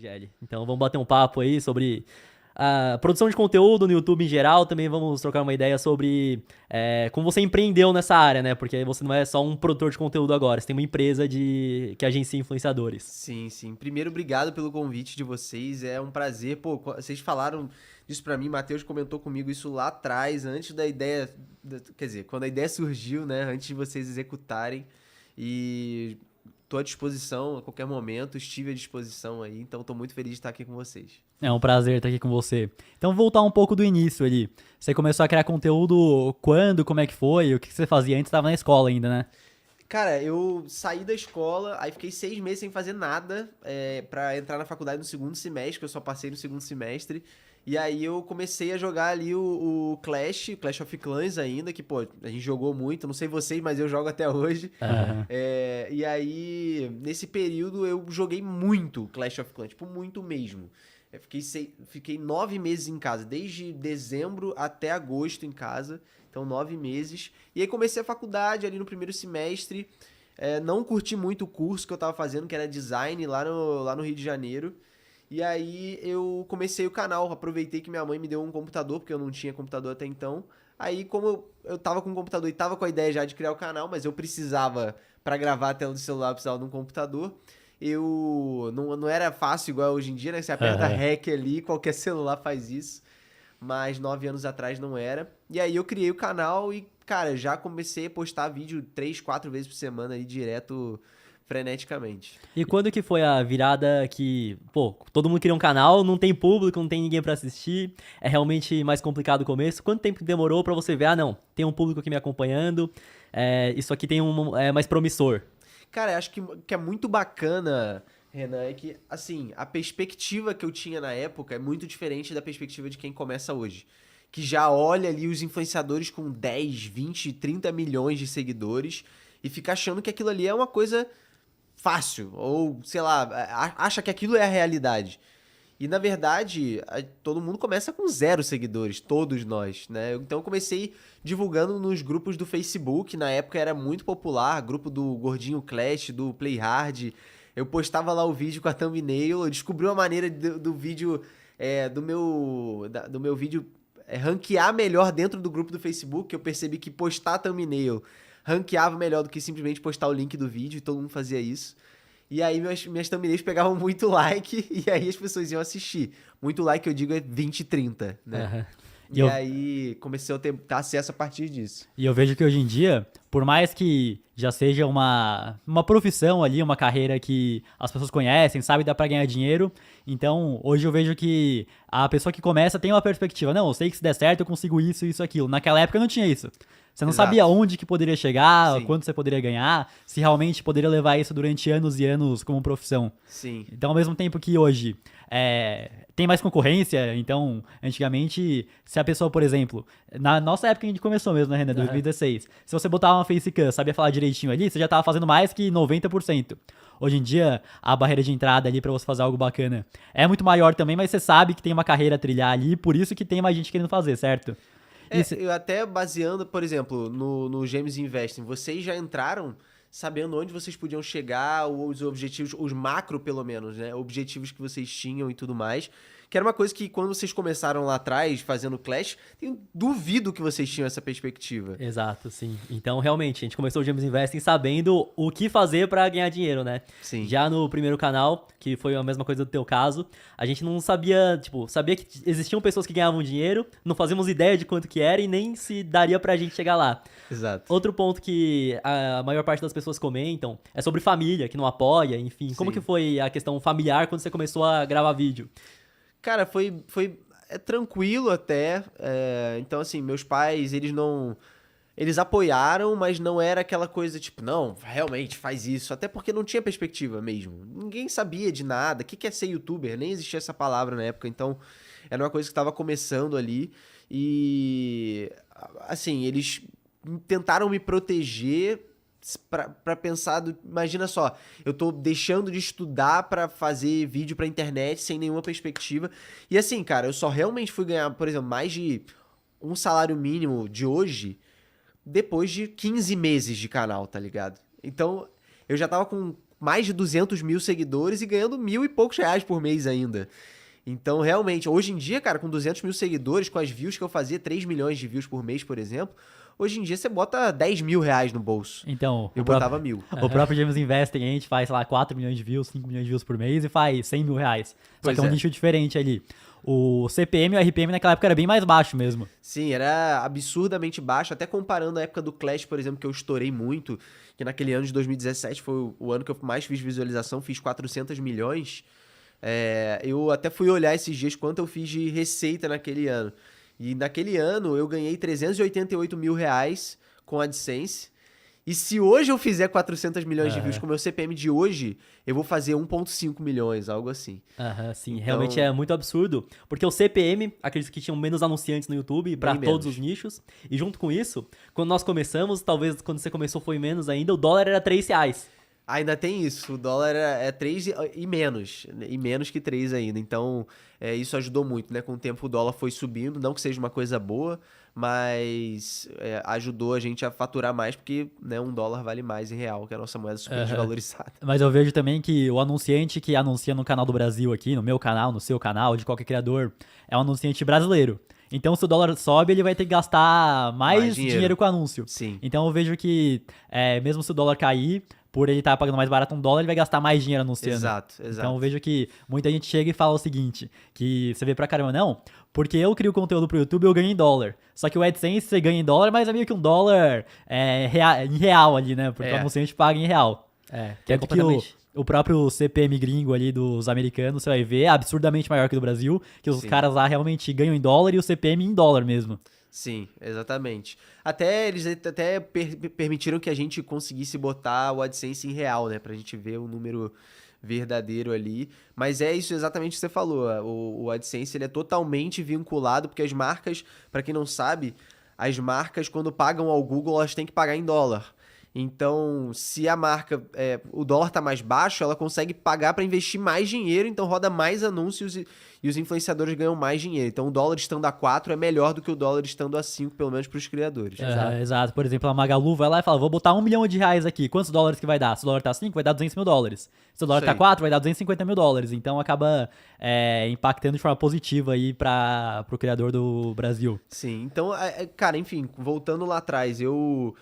Gelli. Então vamos bater um papo aí sobre a produção de conteúdo no YouTube em geral. Também vamos trocar uma ideia sobre como você empreendeu nessa área, né? Porque você não é só um produtor de conteúdo agora, você tem uma empresa que agencia influenciadores. Sim, sim. Primeiro, obrigado pelo convite de vocês. É um prazer. Pô, vocês falaram disso pra mim, Matheus comentou comigo isso lá atrás, antes da ideia. Quer dizer, quando a ideia surgiu, né? Antes de vocês executarem. E tô à disposição a qualquer momento, estive à disposição aí, então tô muito feliz de estar aqui com vocês. É um prazer estar aqui com você. Então, voltar um pouco do início ali. Você começou a criar conteúdo quando, como é que foi? O que você fazia antes? Estava na escola ainda, né? Cara, eu saí da escola, aí fiquei 6 meses sem fazer nada pra entrar na faculdade no segundo semestre, que eu só passei no segundo semestre. E aí eu comecei a jogar ali o Clash of Clans ainda, que, pô, a gente jogou muito, não sei vocês, mas eu jogo até hoje. Aham. E aí, nesse período, eu joguei muito Clash of Clans, tipo, muito mesmo. Eu fiquei 9 meses em casa, desde dezembro até agosto em casa. Então, 9 meses. E aí comecei a faculdade ali no primeiro semestre. Não curti muito o curso que eu tava fazendo, que era design lá no Rio de Janeiro. E aí eu comecei o canal. Aproveitei que minha mãe me deu um computador, porque eu não tinha computador até então. Aí, como eu tava com o computador e tava com a ideia já de criar o canal, mas eu precisava, pra gravar a tela do celular, eu precisava de um computador. Eu não era fácil igual hoje em dia, né? Você aperta Aham. REC ali, qualquer celular faz isso. Mas 9 anos atrás não era. E aí eu criei o canal e, cara, já comecei a postar vídeo 3, 4 vezes por semana aí direto, freneticamente. E quando que foi a virada que, pô, todo mundo cria um canal, não tem público, não tem ninguém pra assistir, é realmente mais complicado o começo? Quanto tempo que demorou pra você ver, ah, não, tem um público aqui me acompanhando, isso aqui tem é mais promissor? Cara, eu acho que é muito bacana, Renan, é que, assim, a perspectiva que eu tinha na época é muito diferente da perspectiva de quem começa hoje. Que já olha ali os influenciadores com 10, 20, 30 milhões de seguidores e fica achando que aquilo ali é uma coisa fácil, ou sei lá, acha que aquilo é a realidade. E na verdade, todo mundo começa com 0 seguidores, todos nós, né? Então eu comecei divulgando nos grupos do Facebook, na época era muito popular, grupo do Gordinho Clash, do Play Hard. Eu postava lá o vídeo com a thumbnail, eu descobri uma maneira do vídeo, do meu vídeo ranquear melhor dentro do grupo do Facebook. Eu percebi que postar a thumbnail ranqueava melhor do que simplesmente postar o link do vídeo, e todo mundo fazia isso. E aí minhas thumbnails pegavam muito like e aí as pessoas iam assistir. Muito like, eu digo, é 20, 30, né? Aham. E E eu, aí comecei a ter acesso a partir disso. e eu vejo que hoje em dia, por mais que já seja uma profissão ali, uma carreira que as pessoas conhecem, sabe, dá pra ganhar dinheiro. Então, hoje eu vejo que a pessoa que começa tem uma perspectiva. Não, eu sei que se der certo eu consigo isso, isso, aquilo. Naquela época não tinha isso. Você não sabia Exato. onde que poderia chegar, Sim, quanto você poderia ganhar, se realmente poderia levar isso durante anos e anos como profissão. sim. Então, ao mesmo tempo que hoje tem mais concorrência, então, antigamente, se a pessoa, por exemplo, na nossa época que a gente começou mesmo, né, Renan, Aham. 2016, se você botava uma facecam, sabia falar direitinho ali, você já tava fazendo mais que 90%. Hoje em dia, a barreira de entrada ali pra você fazer algo bacana é muito maior também, mas você sabe que tem uma carreira a trilhar ali, por isso que tem mais gente querendo fazer, certo? Isso, Eu até baseando, por exemplo, no Gêmeos Investing, vocês já entraram sabendo onde vocês podiam chegar, os objetivos, os macro pelo menos, né? Objetivos que vocês tinham e tudo mais. Que era uma coisa que quando vocês começaram lá atrás, fazendo Clash, eu duvido que vocês tinham essa perspectiva. exato, sim. Então, realmente, a gente começou o James Investing sabendo o que fazer pra ganhar dinheiro, né? Sim, Já no primeiro canal, que foi a mesma coisa do teu caso, a gente não sabia, tipo, sabia que existiam pessoas que ganhavam dinheiro, não fazíamos ideia de quanto que era e nem se daria pra gente chegar lá. exato. Outro ponto que a maior parte das pessoas comentam é sobre família, que não apoia, enfim. Como que Sim. foi a questão familiar quando você começou a gravar vídeo? Cara, foi tranquilo até. Então, assim, meus pais, eles não. Eles apoiaram, mas não era aquela coisa tipo, não, realmente faz isso. Até porque não tinha perspectiva mesmo. Ninguém sabia de nada. O que é ser youtuber? Nem existia essa palavra na época. Então, era uma coisa que estava começando ali. E. Assim, eles tentaram me proteger pra pensar imagina só, eu tô deixando de estudar pra fazer vídeo pra internet sem nenhuma perspectiva. E assim, cara, eu só realmente fui ganhar, por exemplo, mais de um salário mínimo de hoje depois de 15 meses de canal, tá ligado? Então, eu já tava com mais de 200 mil seguidores e ganhando 1.000 e poucos reais por mês ainda. Então, realmente, hoje em dia, cara, com 200 mil seguidores, com as views que eu fazia, 3 milhões de views por mês, por exemplo, hoje em dia você bota 10 mil reais no bolso. Então, Eu botava 1.000. O próprio James Investing, a gente faz, sei lá, 4 milhões de views, 5 milhões de views por mês e faz 100 mil reais. Só Pois que é um é. nicho diferente ali. O CPM e o RPM naquela época era bem mais baixo mesmo. Sim, era absurdamente baixo, até comparando a época do Clash, por exemplo, que eu estourei muito, que naquele ano de 2017 foi o ano que eu mais fiz visualização, fiz 400 milhões. Eu até fui olhar esses dias quanto eu fiz de receita naquele ano. E naquele ano eu ganhei 388 mil reais com a AdSense. E se hoje eu fizer 400 milhões de views com o meu CPM de hoje, eu vou fazer 1,5 milhões, algo assim. Aham, sim, Então- realmente é muito absurdo, porque o CPM, aqueles que tinham menos anunciantes no YouTube para Bem todos menos. os nichos, e junto com isso, quando nós começamos, talvez quando você começou foi menos ainda, o dólar era R$3. Ainda tem isso, o dólar é 3 e menos, e menos que 3 ainda. Então, isso ajudou muito, né? Com o tempo o dólar foi subindo, não que seja uma coisa boa, mas ajudou a gente a faturar mais, porque né, $1 vale mais em real, que é a nossa moeda super desvalorizada. Mas eu vejo também que o anunciante que anuncia no canal do Brasil aqui, no meu canal, no seu canal, de qualquer criador, é um anunciante brasileiro. Então, se o dólar sobe, ele vai ter que gastar mais dinheiro com o anúncio. Sim. Então, eu vejo que, mesmo se o dólar cair, por ele estar pagando mais barato $1, ele vai gastar mais dinheiro anunciando. Exato. Então, eu vejo que muita gente chega e fala o seguinte, que você vê pra caramba, não, porque eu crio conteúdo pro YouTube, eu ganho em dólar. Só que o AdSense você ganha em dólar, mas é meio que $1 em real ali, né? Porque o anunciante paga em real. Que é Tanto que completamente... o próprio CPM gringo ali dos americanos, você vai ver, é absurdamente maior que o do Brasil, que os Sim. caras lá realmente ganham em dólar e o CPM em dólar mesmo. Sim, exatamente. Eles até permitiram que a gente conseguisse botar o AdSense em real, né? Pra gente ver o número verdadeiro ali. Mas é isso exatamente que você falou. O AdSense ele é totalmente vinculado, porque as marcas, pra quem não sabe, as marcas quando pagam ao Google, elas têm que pagar em dólar. Então, se a marca, o dólar tá mais baixo, ela consegue pagar para investir mais dinheiro, então roda mais anúncios e os influenciadores ganham mais dinheiro. Então, o dólar estando a 4 é melhor do que o dólar estando a 5, pelo menos para os criadores. Exato. Por exemplo, a Magalu vai lá e fala, vou botar $1 milhão aqui. Quantos dólares que vai dar? Se o dólar tá 5, vai dar $200 mil. Se o dólar Isso tá aí. 4, vai dar $250 mil. Então, acaba impactando de forma positiva aí pro criador do Brasil. Sim, então, cara, enfim, voltando lá atrás, eu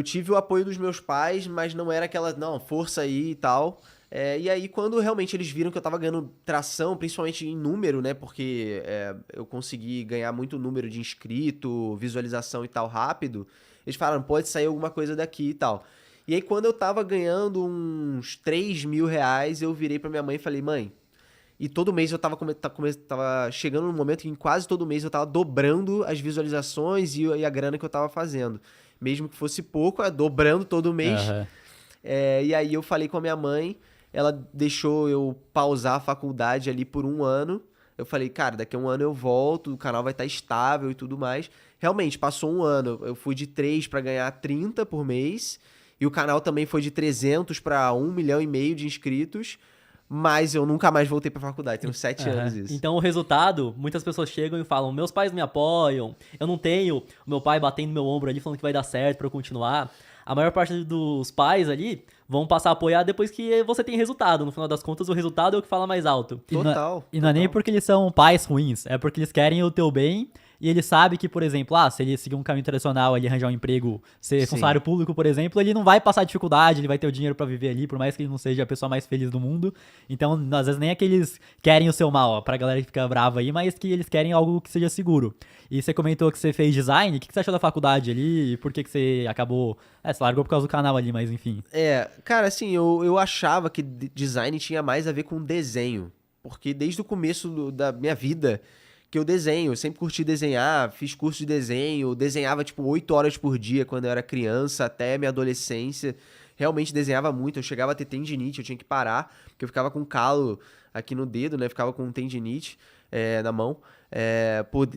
tive o apoio dos meus pais, mas não era aquela, não, força aí e tal. E aí, quando realmente eles viram que eu tava ganhando tração, principalmente em número, né? Porque eu consegui ganhar muito número de inscrito, visualização e tal rápido, eles falaram, pode sair alguma coisa daqui e tal. E aí, quando eu tava ganhando uns 3 mil reais, eu virei pra minha mãe e falei, mãe, e todo mês eu tava chegando num momento que em quase todo mês eu tava dobrando as visualizações e a grana que eu tava fazendo. Mesmo que fosse pouco, dobrando todo mês. Aham. E aí eu falei com a minha mãe, ela deixou eu pausar a faculdade ali por 1 ano. Eu falei, cara, daqui a 1 ano eu volto, o canal vai estar estável e tudo mais. Realmente, passou 1 ano, eu fui de 3 para ganhar 30 por mês. E o canal também foi de 300 para 1,5 milhão de inscritos. Mas eu nunca mais voltei pra faculdade, tenho 7 anos isso. Então o resultado, muitas pessoas chegam e falam, meus pais me apoiam, eu não tenho o meu pai batendo no meu ombro ali falando que vai dar certo pra eu continuar. A maior parte dos pais ali vão passar a apoiar depois que você tem resultado. No final das contas, o resultado é o que fala mais alto. Total. E não é nem porque eles são pais ruins, é porque eles querem o teu bem e ele sabe que, por exemplo, se ele seguir um caminho tradicional, ele arranjar um emprego, ser Sim. funcionário público, por exemplo, ele não vai passar dificuldade, ele vai ter o dinheiro pra viver ali, por mais que ele não seja a pessoa mais feliz do mundo. Então, às vezes nem é que eles querem o seu mal, pra galera que fica brava aí, mas que eles querem algo que seja seguro. E você comentou que você fez design, o que você achou da faculdade ali? E por que você acabou... você largou por causa do canal ali, mas enfim. Cara, assim, eu achava que design tinha mais a ver com desenho. Porque desde o começo da minha vida que eu desenho, eu sempre curti desenhar, fiz curso de desenho, desenhava tipo 8 horas por dia quando eu era criança, até minha adolescência. Realmente desenhava muito, eu chegava a ter tendinite, eu tinha que parar, porque eu ficava com calo aqui no dedo, né? Ficava com tendinite na mão,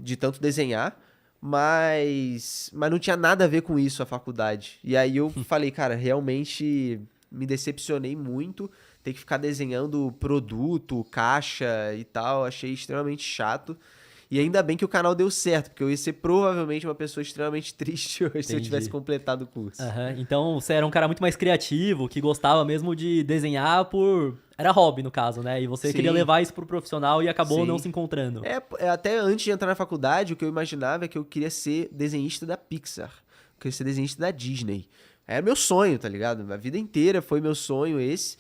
de tanto desenhar. Mas não tinha nada a ver com isso a faculdade. E aí eu falei, cara, realmente me decepcionei muito. Ter que ficar desenhando produto, caixa e tal, achei extremamente chato. E ainda bem que o canal deu certo, porque eu ia ser provavelmente uma pessoa extremamente triste hoje se eu Entendi. tivesse completado o curso. Aham. Então você era um cara muito mais criativo, que gostava mesmo de desenhar por... Era hobby, no caso, né? E você Sim. queria levar isso pro profissional e acabou Sim. não se encontrando. Até antes de entrar na faculdade, o que eu imaginava é que eu queria ser desenhista da Pixar. Eu queria ser desenhista da Disney. Era meu sonho, tá ligado? A vida inteira foi meu sonho esse.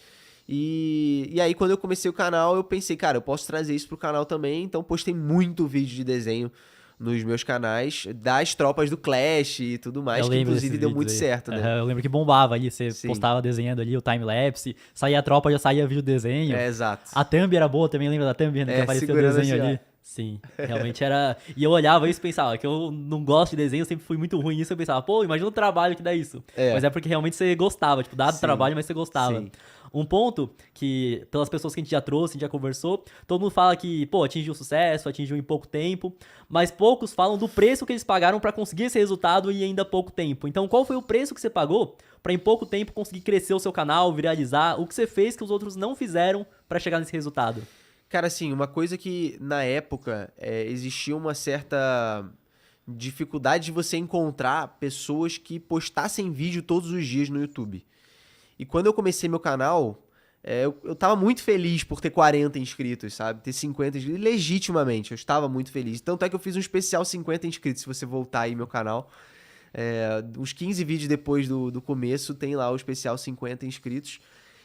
E aí, quando eu comecei o canal, eu pensei, cara, eu posso trazer isso pro canal também. Então, postei muito vídeo de desenho nos meus canais, das tropas do Clash e tudo mais, Eu que lembro inclusive desses deu vídeos muito aí. certo, né? Aham, eu lembro que bombava ali, você Sim. postava desenhando ali o time-lapse, saía a tropa, já saía vídeo desenho. Exato. A thumb era boa também, lembra da thumb, né? Que aparecia o segurando desenho assim, ó. ali. Sim, realmente era... E eu olhava isso e pensava que eu não gosto de desenho, eu sempre fui muito ruim nisso, eu pensava, pô, imagina o trabalho que dá isso. É. Mas é porque realmente você gostava, tipo, dado o Sim. trabalho, mas você gostava. Sim. Um ponto que, pelas pessoas que a gente já trouxe, a gente já conversou, todo mundo fala que, pô, atingiu sucesso, atingiu em pouco tempo, mas poucos falam do preço que eles pagaram pra conseguir esse resultado e ainda pouco tempo. Então, qual foi o preço que você pagou pra em pouco tempo conseguir crescer o seu canal, viralizar? O que você fez que os outros não fizeram pra chegar nesse resultado? Cara, assim, uma coisa que na época existia uma certa dificuldade de você encontrar pessoas que postassem vídeo todos os dias no YouTube. E quando eu comecei meu canal, eu tava muito feliz por ter 40 inscritos, sabe? Ter 50 inscritos, legitimamente, eu estava muito feliz. Tanto é que eu fiz um especial 50 inscritos, se você voltar aí no meu canal. Uns 15 vídeos depois do começo, tem lá o especial 50 inscritos.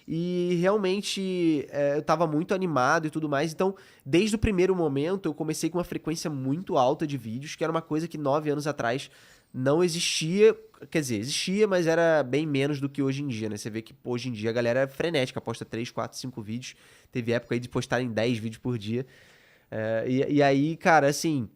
E realmente eu tava muito animado e tudo mais. Então, desde o primeiro momento, eu comecei com uma frequência muito alta de vídeos, que era uma coisa que 9 anos atrás não existia. Quer dizer, existia, mas era bem menos do que hoje em dia, né? Você vê que hoje em dia a galera é frenética, posta 3, 4, 5 vídeos. Teve época aí de postarem 10 vídeos por dia. E aí, cara, assim,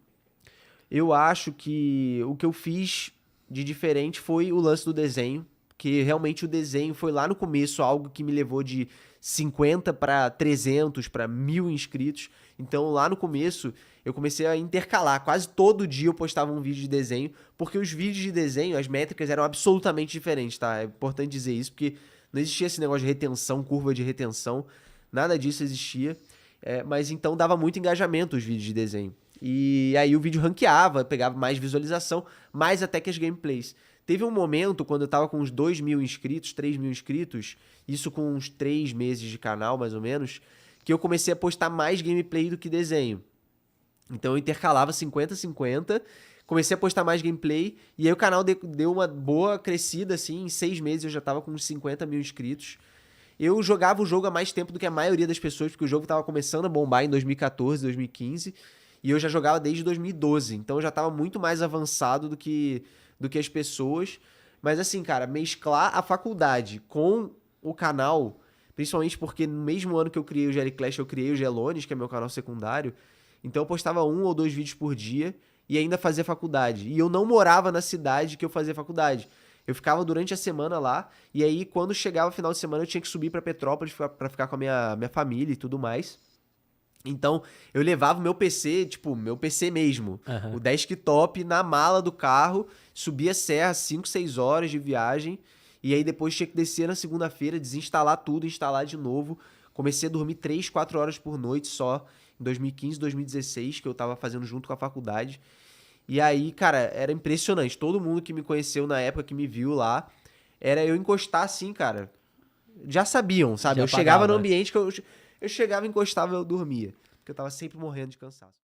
eu acho que o que eu fiz de diferente foi o lance do desenho. Que realmente o desenho foi lá no começo algo que me levou de 50 para 300, para 1.000 inscritos. Então lá no começo eu comecei a intercalar. Quase todo dia eu postava um vídeo de desenho, porque os vídeos de desenho, as métricas eram absolutamente diferentes, tá? É importante dizer isso, porque não existia esse negócio de retenção, curva de retenção, nada disso existia. Mas então dava muito engajamento os vídeos de desenho. E aí o vídeo ranqueava, pegava mais visualização, mais até que as gameplays. Teve um momento, quando eu tava com uns 2.000 inscritos, 3.000 inscritos, isso com uns 3 meses de canal, mais ou menos, que eu comecei a postar mais gameplay do que desenho. Então eu intercalava 50-50, comecei a postar mais gameplay, e aí o canal deu uma boa crescida, assim, em 6 meses eu já tava com uns 50.000 inscritos. Eu jogava o jogo há mais tempo do que a maioria das pessoas, porque o jogo tava começando a bombar em 2014, 2015, e eu já jogava desde 2012, então eu já tava muito mais avançado do que as pessoas. Mas assim, cara, mesclar a faculdade com o canal, principalmente porque no mesmo ano que eu criei o GL Clash, eu criei o Gelones, que é meu canal secundário. Então eu postava 1 ou 2 vídeos por dia e ainda fazia faculdade. E eu não morava na cidade que eu fazia faculdade. Eu ficava durante a semana lá, e aí quando chegava o final de semana eu tinha que subir pra Petrópolis pra ficar com a minha família e tudo mais. Então, eu levava o meu PC, tipo, meu PC mesmo, o desktop na mala do carro, subia a serra, 5, 6 horas de viagem, e aí depois tinha que descer na segunda-feira, desinstalar tudo, instalar de novo. Comecei a dormir 3, 4 horas por noite só, em 2015, 2016, que eu tava fazendo junto com a faculdade. E aí, cara, era impressionante. Todo mundo que me conheceu na época, que me viu lá, era eu encostar assim, cara. Já sabiam, sabe? Já Eu chegava no pagava. ambiente que eu chegava, encostava e eu dormia. Porque eu tava sempre morrendo de cansaço.